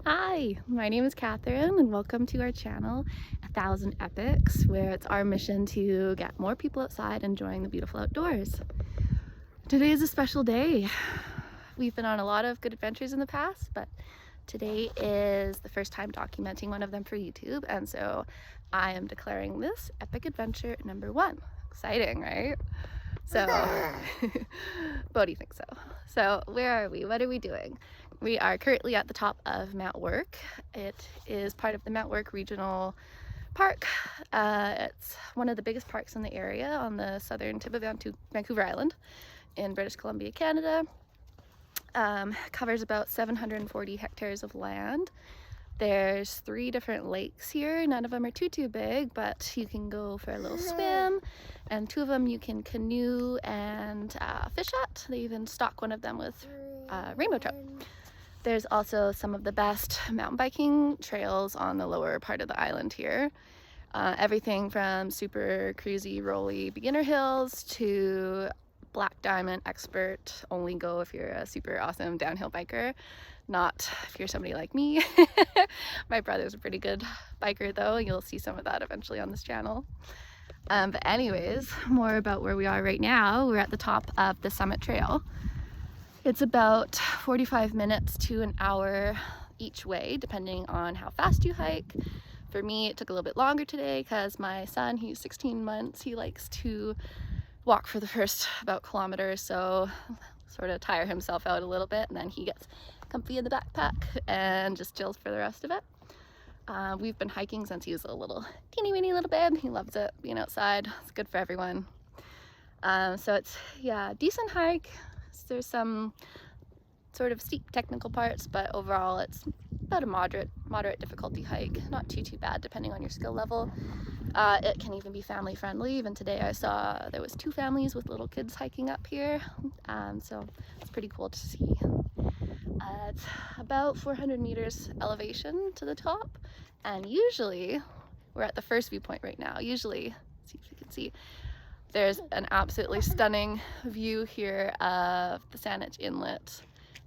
Hi, my name is Catherine and welcome to our channel, 1000 Epics, where it's our mission to get more people outside enjoying the beautiful outdoors. Today is a special day. We've been on a lot of good adventures in the past, but today is the first time documenting one of them for YouTube, and so I am declaring this epic adventure number 1. Exciting, right? So, Bodhi thinks so. So, where are we? What are we doing? We are currently at the top of Mount Work. It is part of the Mount Work Regional Park. It's one of the biggest parks in the area on the southern tip of Vancouver Island in British Columbia, Canada. Covers about 740 hectares of land. There's 3 different lakes here. None of them are too big, but you can go for a little swim, and 2 of them you can canoe and fish at. They even stock one of them with rainbow trout. There's also some of the best mountain biking trails on the lower part of the island here. Everything from super cruisy, rolly beginner hills to Black Diamond expert, only go if you're a super awesome downhill biker, not if you're somebody like me. My brother's a pretty good biker though. You'll see some of that eventually on this channel. But anyways, more about where we are right now. We're at the top of the Summit Trail. It's about 45 minutes to an hour each way, depending on how fast you hike. For me, it took a little bit longer today because my son, he's 16 months, he likes to walk for the first about kilometer, so sort of tire himself out a little bit, and then he gets comfy in the backpack and just chills for the rest of it. We've been hiking since he was a little teeny weeny little babe. He loves it, being outside. It's good for everyone. So it's, yeah, decent hike. There's some sort of steep technical parts, but overall it's about a moderate difficulty hike. Not too bad depending on your skill level. It can even be family friendly. Even today I saw there was 2 families with little kids hiking up here, so it's pretty cool to see. It's about 400 meters elevation to the top, and usually we're at the first viewpoint right now. Usually, see if you can see, there's an absolutely stunning view here of the Saanich Inlet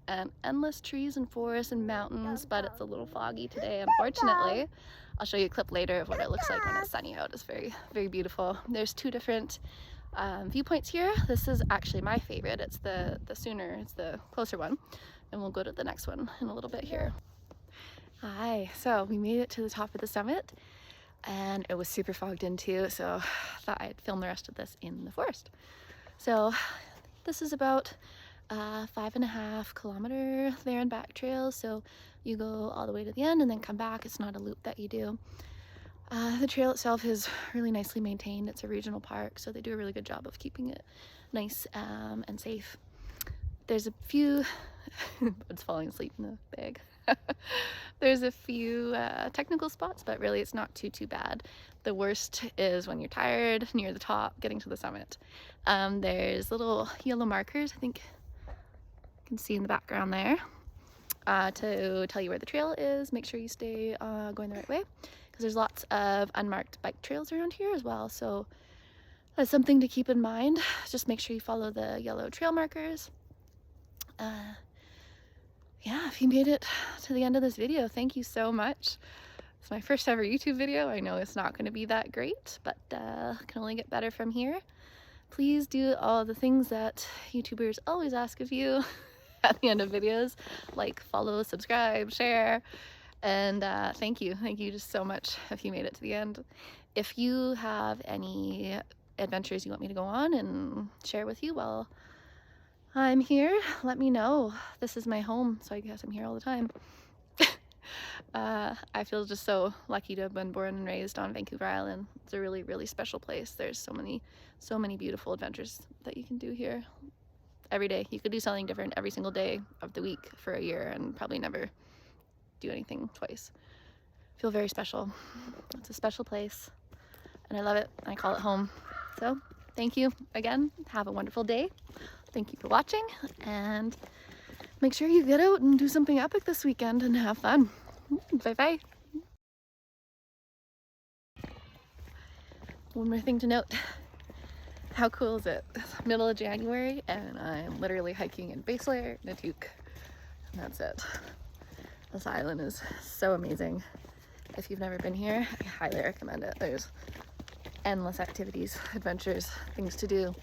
and endless trees and forests and mountains, but it's a little foggy today, unfortunately. I'll show you a clip later of what it looks like when it's sunny out. It's very beautiful. There's 2 different viewpoints here. This is actually my favorite. It's the closer one, and we'll go to the next one in a little bit here. Hi, so we made it to the top of the summit, and it was super fogged in too, so I thought I'd film the rest of this in the forest. So this is about 5.5 kilometer there and back trails, so you go all the way to the end and then come back. It's not a loop that you do. The trail itself is really nicely maintained. It's a regional park, so they do a really good job of keeping it nice and safe. There's a few Bud's falling asleep in the bag. There's a few technical spots, but really it's not too bad. The worst is when you're tired near the top getting to the summit. There's little yellow markers, I think you can see in the background there, to tell you where the trail is. Make sure you stay going the right way, because there's lots of unmarked bike trails around here as well, so that's something to keep in mind. Just make sure you follow the yellow trail markers. Yeah, if you made it to the end of this video, thank you so much. It's my first ever YouTube video. I know it's not going to be that great, but can only get better from here. Please do all the things that YouTubers always ask of you at the end of videos, like follow, subscribe, share, and thank you just so much if you made it to the end. If you have any adventures you want me to go on and share with you, well, I'm here. Let me know. This is my home, so I guess I'm here all the time. I feel just so lucky to have been born and raised on Vancouver Island. It's a really special place. There's so many beautiful adventures that you can do here every day. You could do something different every single day of the week for a year and probably never do anything twice. I feel very special. It's a special place and I love it. I call it home. So thank you again. Have a wonderful day. Thank you for watching, and make sure you get out and do something epic this weekend and have fun. Bye. One more thing to note. How cool is it? It's middle of January and I'm literally hiking in base layer and a toque, and that's it. This island is so amazing. If you've never been here, I highly recommend it. There's endless activities, adventures, things to do.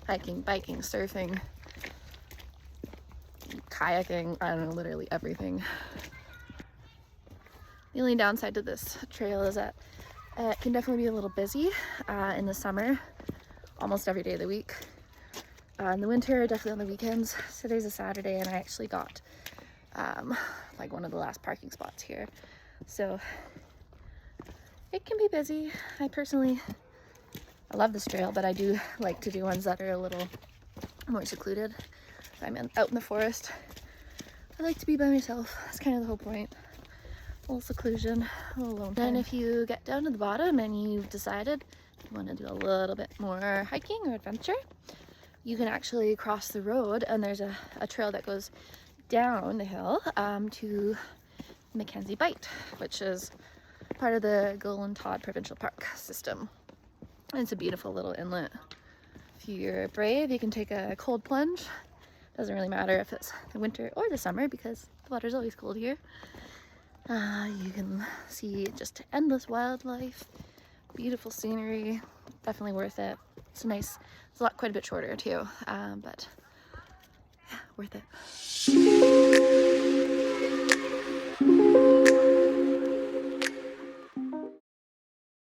Hiking, biking, surfing, kayaking, I don't know, literally everything. The only downside to this trail is that it can definitely be a little busy in the summer, almost every day of the week. In the winter, definitely on the weekends. Today's a Saturday and I actually got like one of the last parking spots here. So it can be busy. I love this trail, but I do like to do ones that are a little more secluded. If I'm out in the forest, I like to be by myself. That's kind of the whole point. A little seclusion, a little alone time. Then if you get down to the bottom and you've decided you want to do a little bit more hiking or adventure, you can actually cross the road and there's a trail that goes down the hill to Mackenzie Bight, which is part of the Golden Todd Provincial Park system. And it's a beautiful little inlet. If you're brave, you can take a cold plunge. Doesn't really matter if it's the winter or the summer because the water's always cold here. You can see just endless wildlife, beautiful scenery, definitely worth it. It's nice. It's quite a bit shorter too, but yeah, worth it.